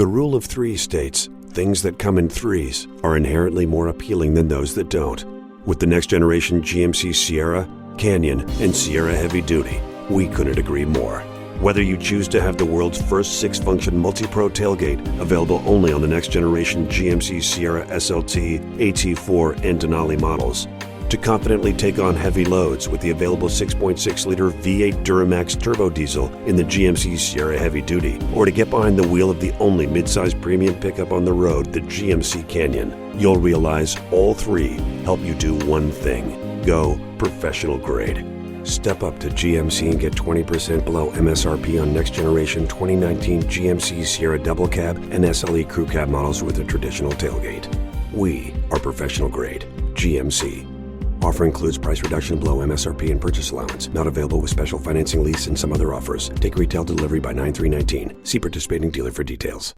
The rule of three states, things that come in threes are inherently more appealing than those that don't. With the next generation GMC Sierra, Canyon, and Sierra Heavy Duty, we couldn't agree more. Whether you choose to have the world's first 6-function multi-pro tailgate, available only on the next generation GMC Sierra SLT, AT4, and Denali models, to confidently take on heavy loads with the available 6.6-liter V8 Duramax turbo diesel in the GMC Sierra Heavy Duty, or to get behind the wheel of the only midsize premium pickup on the road, the GMC Canyon, you'll realize all three help you do one thing: go professional grade. Step up to GMC and get 20% below MSRP on next generation 2019 GMC Sierra Double Cab and SLE Crew Cab models with a traditional tailgate. We are professional grade. GMC. Offer includes price reduction below MSRP and purchase allowance. Not available with special financing, lease, and some other offers. Take retail delivery by 9/3/19. See participating dealer for details.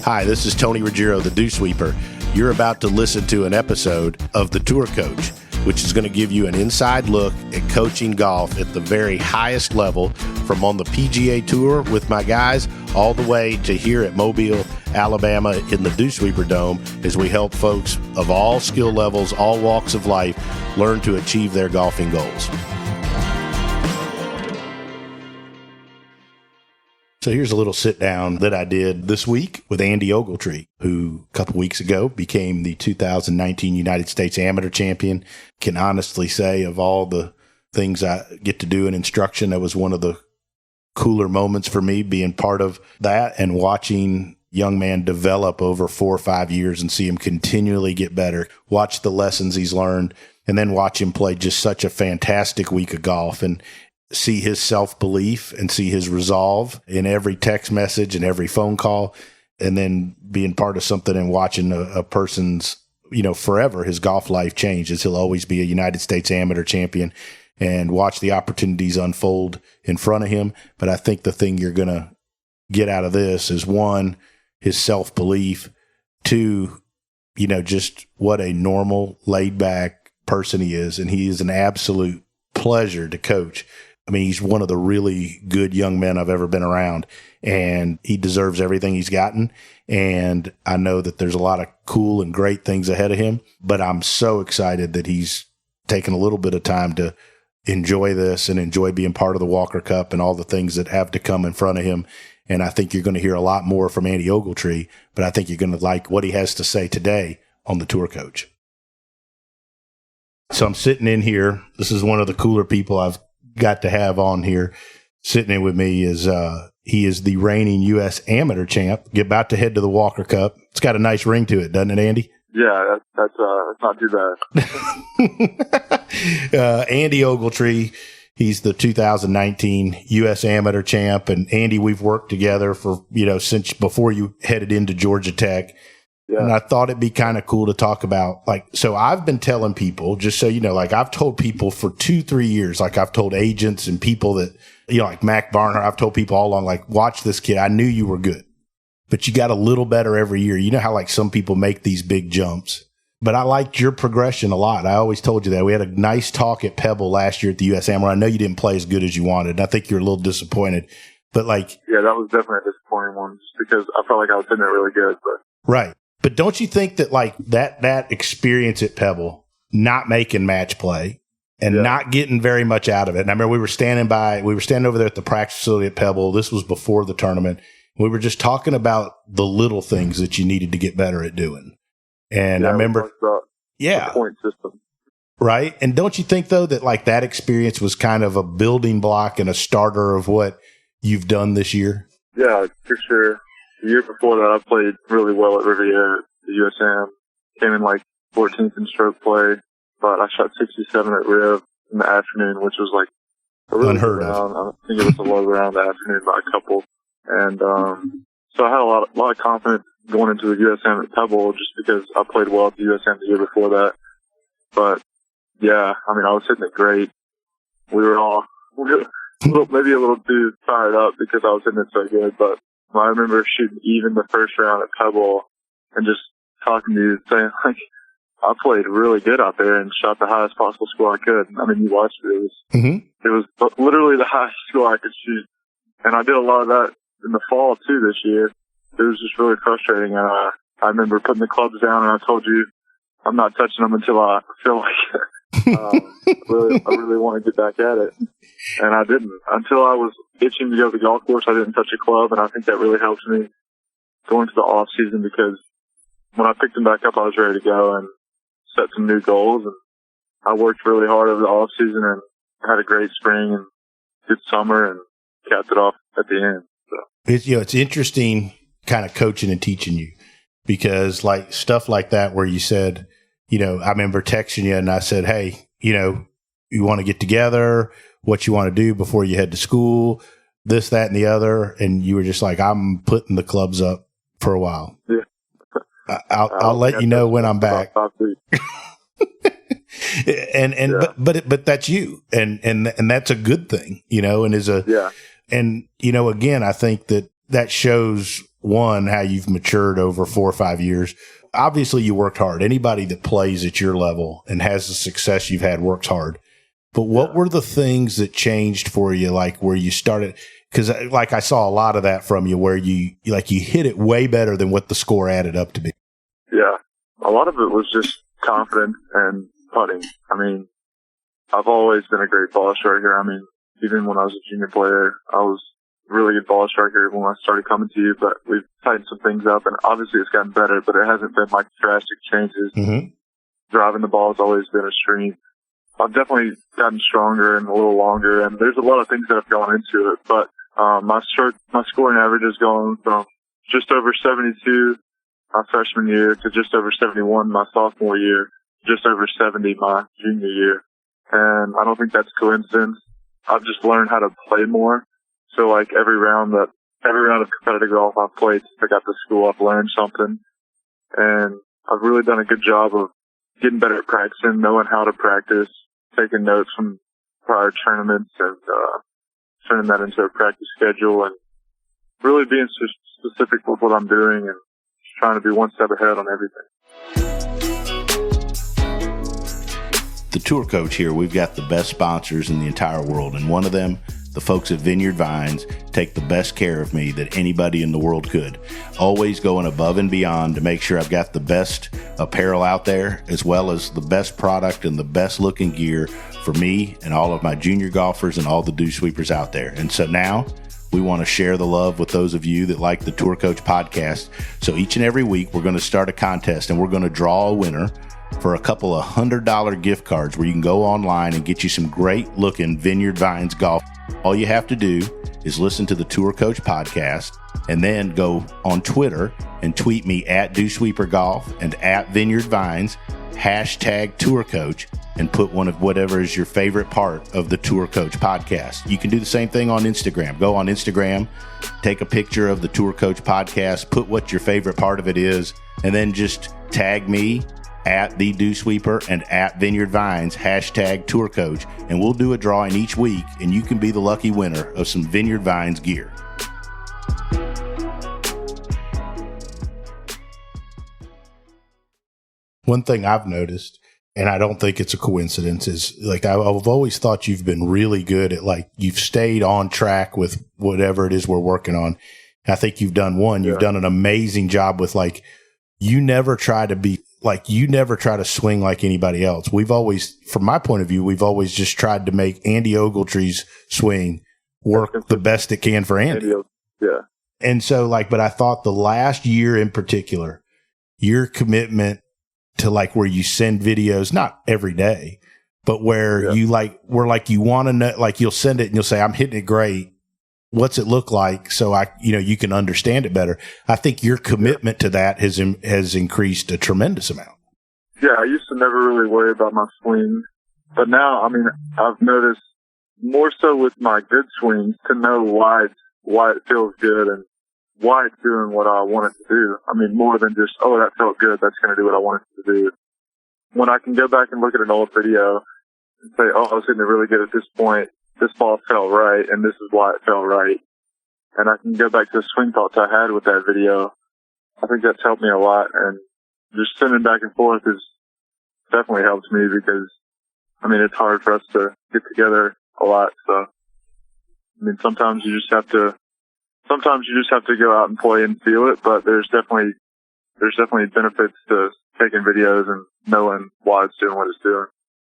Hi, this is Tony Ruggiero, the Dew Sweeper. You're about to listen to an episode of The Tour Coach, which is going to give you an inside look at coaching golf at the very highest level, from on the PGA Tour with my guys all the way to here at Mobile, Alabama in the Dew Sweeper Dome, as we help folks of all skill levels, all walks of life, learn to achieve their golfing goals. So here's a little sit down that I did this week with Andy Ogletree, who a couple weeks ago became the 2019 United States Amateur Champion. Can honestly say, of all the things I get to do in instruction, that was one of the cooler moments for me, being part of that and watching young man develop over 4 or 5 years and see him continually get better, watch the lessons he's learned, and then watch him play just such a fantastic week of golf and see his self-belief and see his resolve in every text message and every phone call, and then being part of something and watching a person's, forever his golf life change, as he'll always be a United States Amateur Champion, and watch the opportunities unfold in front of him. But I think the thing you're going to get out of this is, one, his self-belief, two, just what a normal, laid-back person he is. And he is an absolute pleasure to coach. I mean, he's one of the really good young men I've ever been around, and he deserves everything he's gotten. And I know that there's a lot of cool and great things ahead of him, but I'm so excited that he's taken a little bit of time to enjoy this and enjoy being part of the Walker Cup and all the things that have to come in front of him. And I think you're going to hear a lot more from Andy Ogletree, but I think you're going to like what he has to say today on the Tour Coach. So I'm sitting in here. This is one of the cooler people I've got to have on here. Sitting in with me is he is the reigning U.S. Amateur Champ. Get about to head to the Walker Cup. It's got a nice ring to it, doesn't it, Andy? Yeah, that's not too bad. Andy Ogletree, he's the 2019 U.S. Amateur Champ. And Andy, we've worked together for, since before you headed into Georgia Tech. Yeah. And I thought it'd be kind of cool to talk about, so I've been telling people, just so you know, I've told people for 2-3 years, I've told agents and people that, like Mac Barner, I've told people all along, watch this kid. I knew you were good, but you got a little better every year. You know how some people make these big jumps, but I liked your progression a lot. I always told you that. We had a nice talk at Pebble last year at the U.S. Amateur. I know you didn't play as good as you wanted, and I think you're a little disappointed, but yeah, that was definitely a disappointing one, just because I felt like I was hitting it really good, but. Right. But don't you think that that experience at Pebble, not making match play and not getting very much out of it? And I remember we were standing over there at the practice facility at Pebble. This was before the tournament. We were just talking about the little things that you needed to get better at doing. And I remember, the point system. Right. And don't you think though that that experience was kind of a building block and a starter of what you've done this year? Yeah, for sure. The year before that, I played really well at Ruggiero, the USM. Came in 14th in stroke play, but I shot 67 at Riv in the afternoon, which was a really unheard good round. of. I think it was a low round the afternoon by a couple. And so I had a lot of confidence going into the USM at Pebble, just because I played well at the USM the year before that. But yeah, I was hitting it great. We were all maybe a little too fired up because I was hitting it so good, but I remember shooting even the first round at Pebble and just talking to you, saying, I played really good out there and shot the highest possible score I could. You watched it. It was literally the highest score I could shoot And I did a lot of that in the fall too this year. It was just really frustrating. And I remember putting the clubs down, and I told you I'm not touching them until I feel like I really want to get back at it. And I didn't. Until I was itching to go to the golf course, I didn't touch a club, and I think that really helped me go into the off season, because when I picked them back up, I was ready to go and set some new goals. And I worked really hard over the off season and had a great spring and good summer and capped it off at the end. So it's interesting kind of coaching and teaching you, because like stuff like that where you said, I remember texting you and I said, hey, you want to get together, what you want to do before you head to school, this, that, and the other. And you were just like, I'm putting the clubs up for a while. Yeah. I'll let you know when I'm back. But that's you. And that's a good thing, and again, I think that shows, one, how you've matured over 4 or 5 years. Obviously you worked hard. Anybody that plays at your level and has the success you've had works hard. But what were the things that changed for you, like where you started? Because like I saw a lot of that from you, where you hit it way better than what the score added up to be. Yeah, a lot of it was just confidence and putting. I mean, I've always been a great ball striker. I mean, even when I was a junior player, I was a really good ball striker when I started coming to you, but we've tightened some things up, and obviously it's gotten better, but it hasn't been like drastic changes. Mm-hmm. Driving the ball has always been a stream. I've definitely gotten stronger and a little longer, and there's a lot of things that have gone into it, but my scoring average has gone from just over 72 my freshman year to just over 71 my sophomore year, just over 70 my junior year. And I don't think that's coincidence. I've just learned how to play more. So like every round of competitive golf I've played since I got to school, I've learned something. And I've really done a good job of getting better at practicing, knowing how to practice, taking notes from prior tournaments, and turning that into a practice schedule, and really being specific with what I'm doing and trying to be one step ahead on everything. The Tour Coach here, we've got the best sponsors in the entire world, and one of them, the folks at Vineyard Vines, take the best care of me that anybody in the world could. Always going above and beyond to make sure I've got the best apparel out there, as well as the best product and the best looking gear for me and all of my junior golfers and all the dew sweepers out there. And so now we want to share the love with those of you that like the Tour Coach podcast. So each and every week, we're going to start a contest, and we're going to draw a winner for a couple of $100 gift cards where you can go online and get you some great looking Vineyard Vines golf. All you have to do is listen to the Tour Coach podcast, and then go on Twitter and tweet me at Dew Sweeper Golf and at Vineyard Vines, hashtag Tour Coach, and put one of whatever is your favorite part of the Tour Coach podcast. You can do the same thing on Instagram. Go on Instagram, take a picture of the Tour Coach podcast, put what your favorite part of it is, and then just tag me at the Dew Sweeper and at Vineyard Vines, hashtag Tour Coach, and we'll do a drawing each week, and you can be the lucky winner of some Vineyard Vines gear. One thing I've noticed, and I don't think it's a coincidence, is like I've always thought you've been really good at, like, you've stayed on track with whatever it is we're working on. I think you've done you've done an amazing job with, like, you never try to swing like anybody else. We've always, from my point of view, we've always just tried to make Andy Ogletree's swing work the best it can for Andy. Yeah. And so, like, but I thought the last year in particular, your commitment to, like, where you send videos, not every day, but where you you want to know, like, you'll send it and you'll say, I'm hitting it great. What's it look like? So you can understand it better. I think your commitment to that has increased a tremendous amount. Yeah, I used to never really worry about my swing, but now, I mean, I've noticed more so with my good swings to know why it feels good and why it's doing what I want it to do. I mean, more than just, oh, that felt good, that's going to do what I want it to do. When I can go back and look at an old video and say, oh, I was hitting it really good at this point, this ball felt right, and this is why it felt right. And I can go back to the swing thoughts I had with that video. I think that's helped me a lot, and just sending back and forth has definitely helped me, because, I mean, it's hard for us to get together a lot, so I mean, sometimes you just have to go out and play and feel it, but there's definitely benefits to taking videos and knowing why it's doing what it's doing.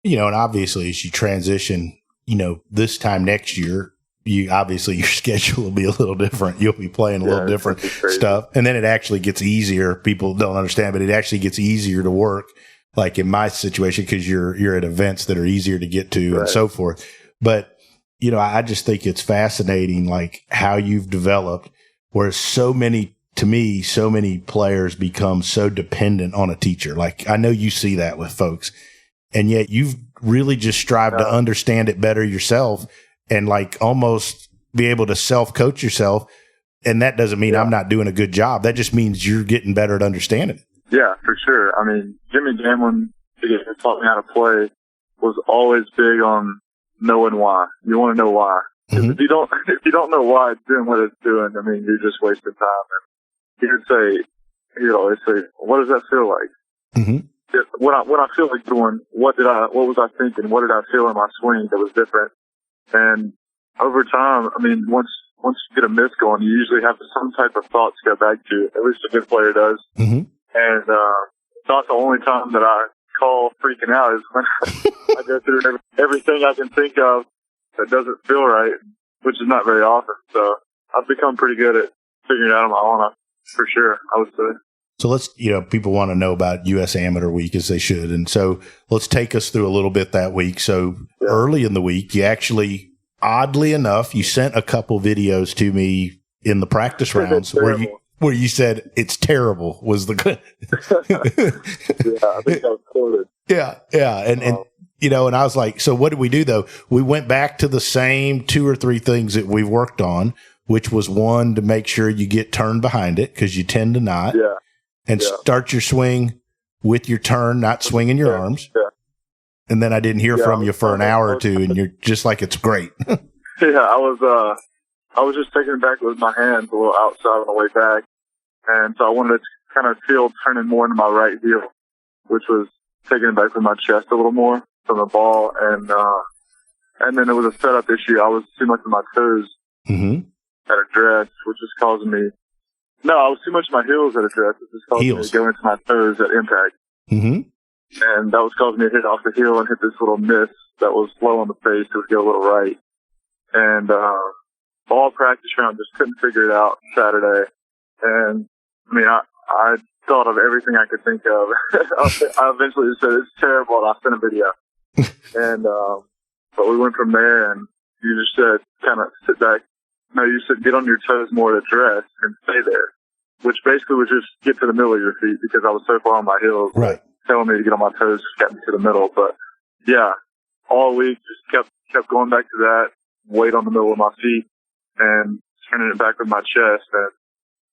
You know, and obviously as you transition, you know, this time next year, your schedule will be a little different. You'll be playing a little different stuff. And then it actually gets easier. People don't understand, but it actually gets easier to work. Like in my situation, because you're at events that are easier to get to and so forth. But, you know, I just think it's fascinating, like how you've developed, where so many players become so dependent on a teacher. Like I know you see that with folks, and yet you've really just strived to understand it better yourself and like almost be able to self-coach yourself. And that doesn't mean I'm not doing a good job. That just means you're getting better at understanding it. Yeah, for sure. I mean, Jimmy Gamlin, who taught me how to play, was always big on knowing why. You want to know why. Mm-hmm. If you don't know why it's doing what it's doing, I mean, you're just wasting time. And he'd always say, what does that feel like? Mm-hmm. When I feel like doing, what was I thinking? What did I feel in my swing that was different? And over time, I mean, once you get a miss going, you usually have some type of thought to go back to. At least a good player does. Mm-hmm. And it's not the only time that I call freaking out is when I go through everything I can think of that doesn't feel right, which is not very often. So I've become pretty good at figuring it out on my own, for sure, I would say. So let's, you know, people want to know about U.S. Amateur Week, as they should. And so let's take us through a little bit that week. So early in the week, you actually, oddly enough, you sent a couple videos to me in the practice rounds where you said it's terrible was the good. Yeah, I think I was quoted. Yeah. And you know, and I was like, so what did we do though? We went back to the same 2 or 3 things that we've worked on, which was one, to make sure you get turned behind it, because you tend to not. Yeah. And start your swing with your turn, not swinging your arms. Yeah. And then I didn't hear from you for an hour or two, and you're just like, it's great. Yeah, I was just taking it back with my hands a little outside on the way back. And so I wanted to kind of feel turning more into my right heel, which was taking it back with my chest a little more from the ball. And then it was a setup issue. I was too much with my toes at address, which is causing me. No, I was too much in my heels at address. It was causing me to go into my toes at impact. Mm-hmm. And that was causing me to hit off the heel and hit this little miss that was low on the face. It would go a little right. And all practice round, just couldn't figure it out Saturday. And, I mean, I thought of everything I could think of. I eventually just said, it's terrible, and I sent a video. And but we went from there, and you just said, kind of sit back. No, you said get on your toes more at address and stay there, which basically was just get to the middle of your feet, because I was so far on my heels. Right. Telling me to get on my toes just got me to the middle. But yeah, all week just kept going back to that, weight on the middle of my feet, and turning it back with my chest, and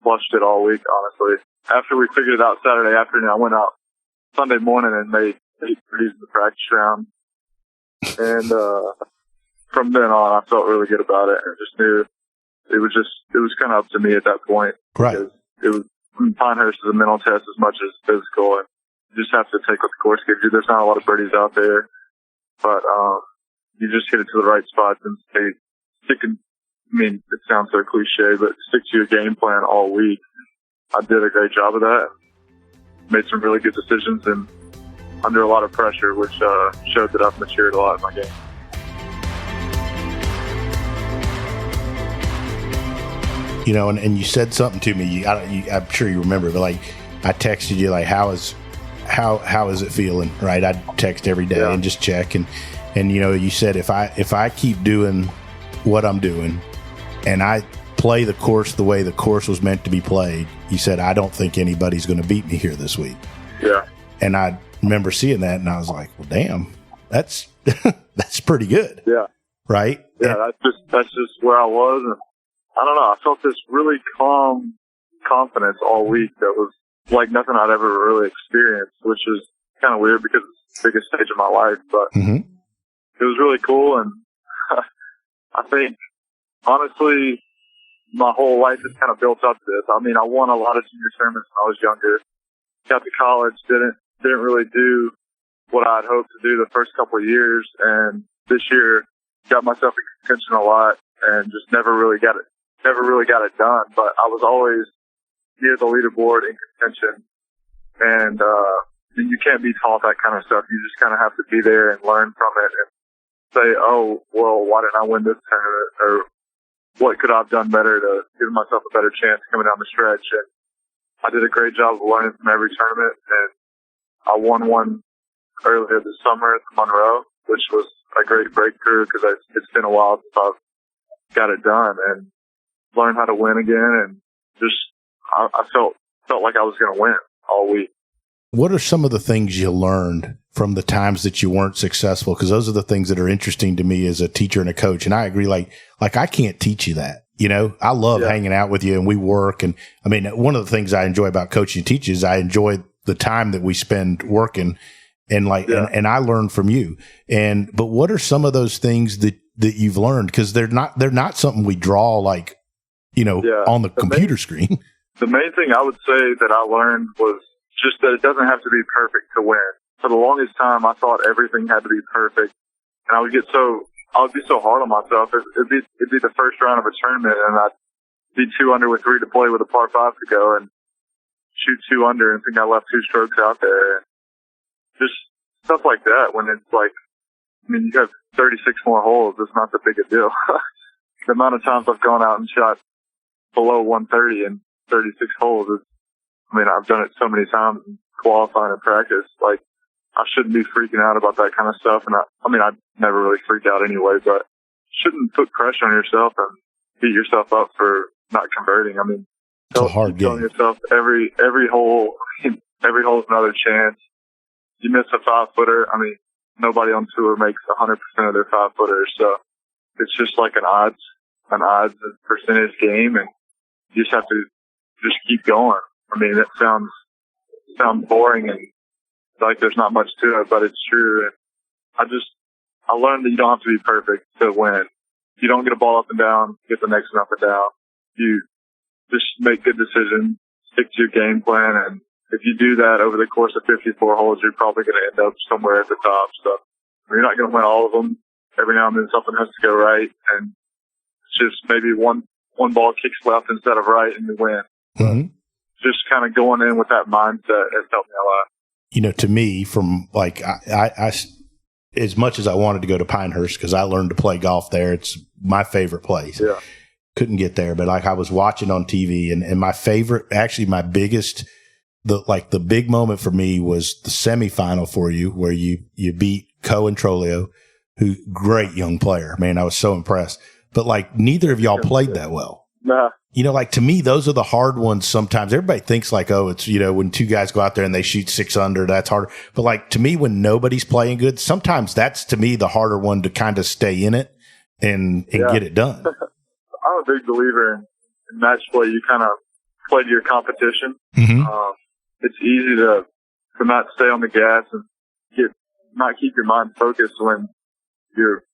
flushed it all week, honestly. After we figured it out Saturday afternoon, I went out Sunday morning and made 8 threes in the practice round. And from then on, I felt really good about it, and just knew it was kind of up to me at that point. Right. Because it was, Pinehurst is a mental test as much as physical, and you just have to take what the course gives you. There's not a lot of birdies out there, but you just hit it to the right spots and stay sticking. I mean, it sounds so cliche, but stick to your game plan all week. I did a great job of that. Made some really good decisions and under a lot of pressure, which showed that I've matured a lot in my game. You know, and you said something to me. I'm sure you remember, but like I texted you, like, how is it feeling? Right? I text every day and just check, and you know, you said if I keep doing what I'm doing, and I play the course the way the course was meant to be played, you said, I don't think anybody's going to beat me here this week. Yeah. And I remember seeing that, and I was like, well, damn, that's pretty good. Yeah. Right? Yeah, that's just where I was, and I don't know, I felt this really calm confidence all week that was like nothing I'd ever really experienced, which is kind of weird because it's the biggest stage of my life, but it was really cool. And I think, honestly, my whole life is kind of built up to this. I mean, I won a lot of junior tournaments when I was younger. Got to college, didn't really do what I'd hoped to do the first couple of years, and this year got myself in contention a lot and just never really got it done. But I was always near the leaderboard in contention, and you can't be taught that kind of stuff. You just kind of have to be there and learn from it and say, oh, well, why didn't I win this tournament? Or what could I have done better to give myself a better chance coming down the stretch? And I did a great job of learning from every tournament, and I won one earlier this summer at the Monroe, which was a great breakthrough because it's been a while since I've got it done and learned how to win again. And just, I felt like I was going to win all week. What are some of the things you learned from the times that you weren't successful? Because those are the things that are interesting to me as a teacher and a coach. And I agree, like I can't teach you that. You know, I love hanging out with you and we work. And I mean, one of the things I enjoy about coaching and teaching is I enjoy the time that we spend working and and I learn from you. But what are some of those things that you've learned? Because they're not something we draw like, on the computer screen. The main thing I would say that I learned was just that it doesn't have to be perfect to win. For the longest time, I thought everything had to be perfect, and I would be so hard on myself. It'd be the first round of a tournament, and I'd be 2 under with 3 to play with a par 5 to go, and shoot 2 under and think I left 2 strokes out there, and just stuff like that. When it's like, I mean, you have 36 more holes. It's not that big a deal. The amount of times I've gone out and shot below 130 in 36 holes is, I mean, I've done it so many times in qualifying and practice. Like, I shouldn't be freaking out about that kind of stuff. And I never really freak out anyway, but shouldn't put pressure on yourself and beat yourself up for not converting. I mean, it's a hard game. Telling yourself every hole, every hole is another chance. You miss a 5-footer. I mean, nobody on tour makes 100% of their 5-footers. So it's just like an odds percentage game, and you just have to just keep going. I mean, it sounds boring and like there's not much to it, but it's true. And I learned that you don't have to be perfect to win. You don't get a ball up and down, get the next one up and down. You just make good decisions, stick to your game plan, and if you do that over the course of 54 holes, you're probably going to end up somewhere at the top. So you're not going to win all of them. Every now and then something has to go right, and it's just maybe one ball kicks left instead of right, and you win. Mm-hmm. Just kind of going in with that mindset has helped me a lot. To me, from like I as much as I wanted to go to Pinehurst because I learned to play golf there, it's my favorite place. Yeah. Couldn't get there, but like I was watching on TV, and my favorite, actually my biggest, the big moment for me was the semifinal for you, where you beat Coe and Trolio, who great young player. Man, I was so impressed. But like neither of y'all played that well. Nah. Like to me, those are the hard ones sometimes. Everybody thinks like, oh, it's, when 2 guys go out there and they shoot 6 under, that's harder. But like to me, when nobody's playing good, sometimes that's to me the harder one to kind of stay in it and get it done. I'm a big believer in match play. You kind of play to your competition. Mm-hmm. It's easy to not stay on the gas and not keep your mind focused when your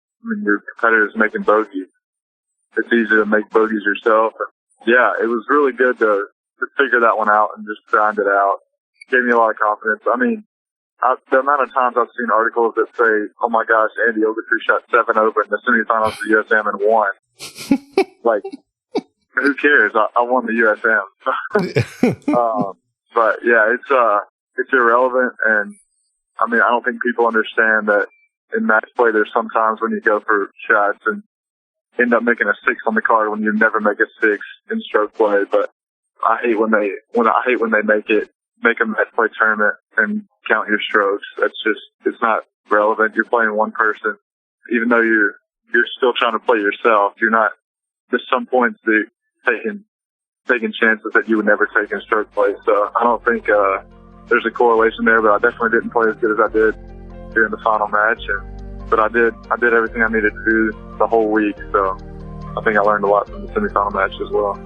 competitor's making bogeys. It's easy to make bogeys yourself. And yeah, it was really good to figure that one out and just grind it out. It gave me a lot of confidence. I mean, the amount of times I've seen articles that say, oh my gosh, Andy Ogletree shot 7 over in the semifinals of the USM and won. Like, who cares? I won the USM. But yeah, it's irrelevant. And I mean, I don't think people understand that in match play, there's sometimes when you go for shots and end up making a 6 on the card when you never make a 6 in stroke play. But I hate when they make a match play tournament and count your strokes. It's not relevant. You're playing one person, even though you're still trying to play yourself. You're not, there's some points that taking chances that you would never take in stroke play. So I don't think, there's a correlation there, but I definitely didn't play as good as I did during the final match. But I did everything I needed to do the whole week. So I think I learned a lot from the semifinal match as well.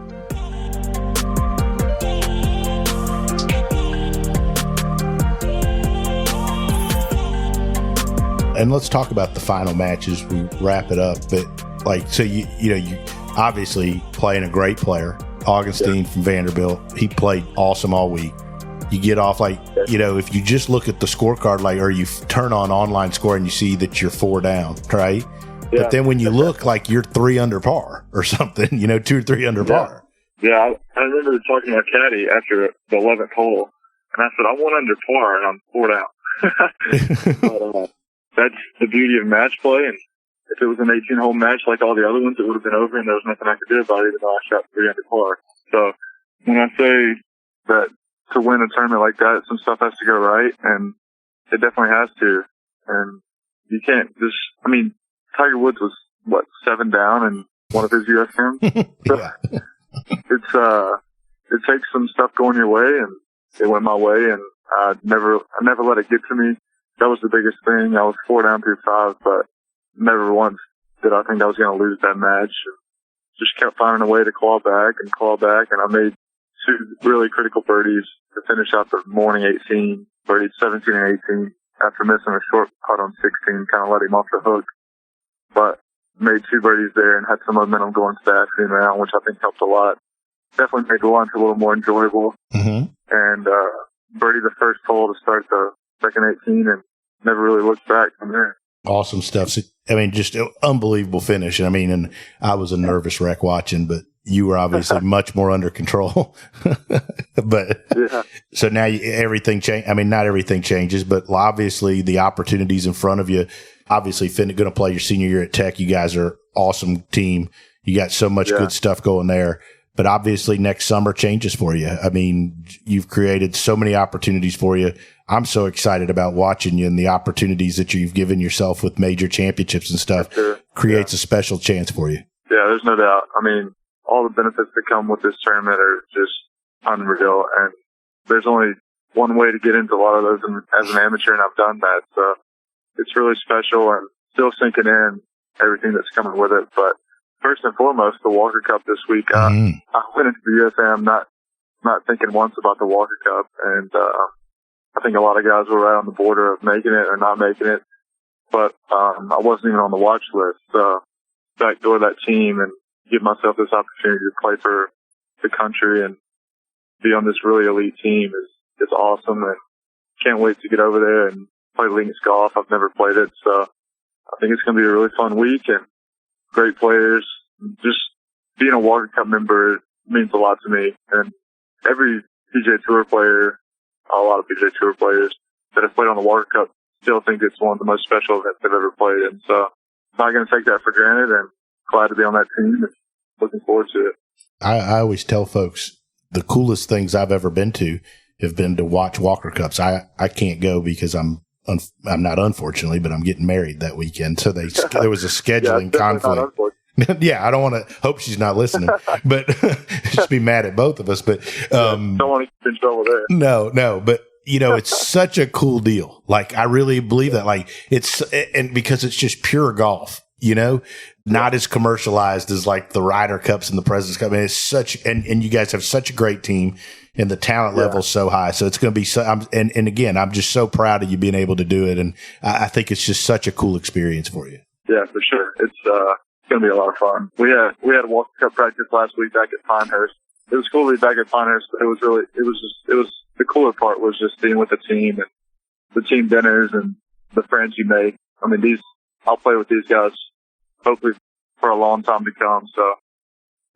And let's talk about the final match as we wrap it up. But like, so you obviously playing a great player, Augustine from Vanderbilt. He played awesome all week. You get off if you just look at the scorecard, or you turn on online score and you see that you're 4 down, right? But then when you look, like, you're 3 under par or something, 2 or 3 under par. Yeah, I remember talking to my caddy after the 11th hole, and I said, I'm 1 under par, and I'm 4 down. But, that's the beauty of match play, and if it was an 18-hole match like all the other ones, it would have been over, and there was nothing I could do about it, even though I shot 3 under par. So when I say that to win a tournament like that, some stuff has to go right, and it definitely has to. And you can't just, Tiger Woods was, 7 down in one of his U.S. games? Yeah. It takes some stuff going your way, and it went my way, and I never let it get to me. That was the biggest thing. I was 4 down through 5, but never once did I think I was going to lose that match. And just kept finding a way to claw back, and I made 2 really critical birdies to finish out the morning 18, birdied 17 and 18 after missing a short putt on 16, kind of let him off the hook. But made 2 birdies there and had some momentum going to the afternoon round, which I think helped a lot. Definitely made the lunch a little more enjoyable. Mm-hmm. And birdied the first hole to start the second 18 and never really looked back from there. Awesome stuff. So, just an unbelievable finish. And I was a nervous wreck watching, but you were obviously much more under control. But yeah. So now everything changed. Not everything changes, but obviously the opportunities in front of you. Obviously, going to play your senior year at Tech. You guys are an awesome team. You got so much good stuff going there. But obviously, next summer changes for you. You've created so many opportunities for you. I'm so excited about watching you, and the opportunities that you've given yourself with major championships and stuff creates a special chance for you. Yeah, there's no doubt. All the benefits that come with this tournament are just unreal. And there's only one way to get into a lot of those as an amateur, and I've done that. So it's really special and still sinking in everything that's coming with it. But first and foremost, the Walker Cup this week. I went into the USAM not thinking once about the Walker Cup, and I think a lot of guys were right on the border of making it or not making it, but I wasn't even on the watch list. So backdoor that team and give myself this opportunity to play for the country and be on this really elite team is awesome, and can't wait to get over there and play links golf. I've never played it, so I think it's going to be a really fun week and great players. Just being a Walker Cup member means a lot to me, and every PGA Tour player, a lot of PGA Tour players that have played on the Walker Cup still think it's one of the most special events they've ever played in. So I'm not going to take that for granted, and glad to be on that team and looking forward to it. I always tell folks the coolest things I've ever been to have been to watch Walker Cups. I can't go because I'm not, unfortunately, but I'm getting married that weekend. So there was a scheduling conflict. Yeah, I don't want to hope she's not listening, but just be mad at both of us. But don't want to get in trouble there. No, but it's such a cool deal. Like, I really believe that. Like, and because it's just pure golf, not as commercialized as like the Ryder Cups and the President's Cup. It's such, and you guys have such a great team, and the talent level is so high. So it's going to be and again, I'm just so proud of you being able to do it. And I think it's just such a cool experience for you. Yeah, for sure. It's going to be a lot of fun. We had a Walker Cup practice last week back at Pinehurst. It was cool to be back at Pinehurst, but it was the cooler part was just being with the team and the team dinners and the friends you make. I'll play with these guys hopefully for a long time to come. So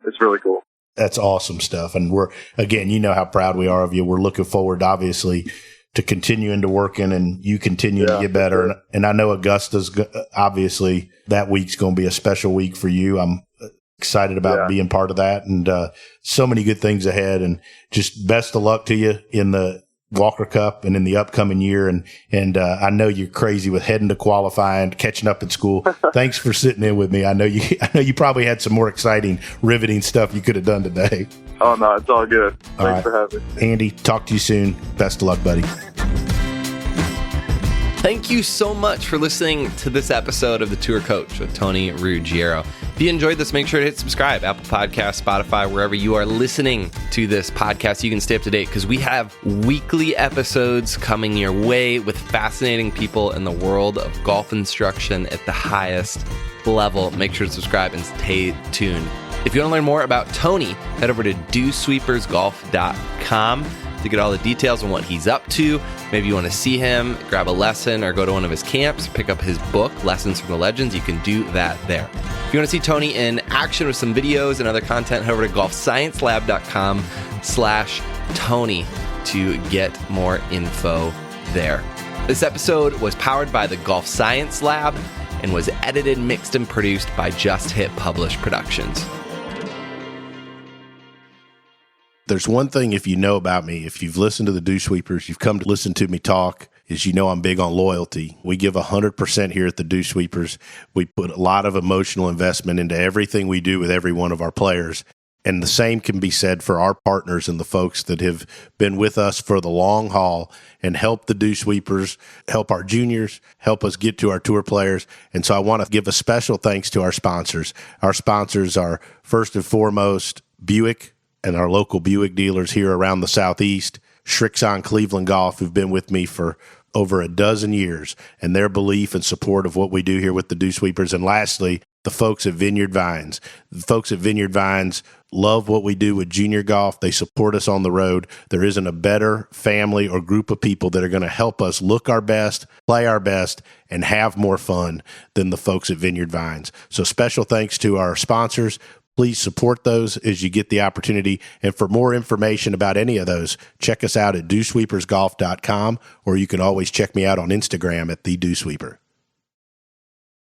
it's really cool. That's awesome stuff. And we're, again, how proud we are of you. We're looking forward, obviously, to continuing to working and you continue to get better. Sure. And I know Augusta's obviously that week's going to be a special week for you. I'm excited about being part of that, and so many good things ahead, and just best of luck to you in the Walker Cup and in the upcoming year. And I know you're crazy with heading to qualifying, catching up in school. Thanks for sitting in with me. I know you probably had some more exciting, riveting stuff you could have done today. Oh no, it's all good. Thanks for having me. Andy, talk to you soon. Best of luck, buddy. Thank you so much for listening to this episode of The Tour Coach with Tony Ruggiero. If you enjoyed this, make sure to hit subscribe, Apple Podcasts, Spotify, wherever you are listening to this podcast. You can stay up to date because we have weekly episodes coming your way with fascinating people in the world of golf instruction at the highest level. Make sure to subscribe and stay tuned. If you want to learn more about Tony, head over to dewsweepersgolf.com. to get all the details on what he's up to. Maybe you want to see him, grab a lesson, or go to one of his camps, pick up his book, Lessons from the Legends. You can do that there. If you want to see Tony in action with some videos and other content, head over to golfsciencelab.com/Tony to get more info there. This episode was powered by the Golf Science Lab and was edited, mixed, and produced by Just Hit Publish Productions. There's one thing, if you know about me, if you've listened to the Dew Sweepers, you've come to listen to me talk, is you know I'm big on loyalty. We give 100% here at the Dew Sweepers. We put a lot of emotional investment into everything we do with every one of our players. And the same can be said for our partners and the folks that have been with us for the long haul and help the Dew Sweepers, help our juniors, help us get to our tour players. And so I want to give a special thanks to our sponsors. Our sponsors are, first and foremost, Buick and our local Buick dealers here around the Southeast, Shrixon Cleveland Golf, who've been with me for over a dozen years, and their belief and support of what we do here with the Dew Sweepers. And lastly, the folks at Vineyard Vines. The folks at Vineyard Vines love what we do with junior golf. They support us on the road. There isn't a better family or group of people that are going to help us look our best, play our best, and have more fun than the folks at Vineyard Vines. So special thanks to our sponsors. Please support those as you get the opportunity. And for more information about any of those, check us out at dewsweepersgolf.com, or you can always check me out on Instagram at @thedewsweeper.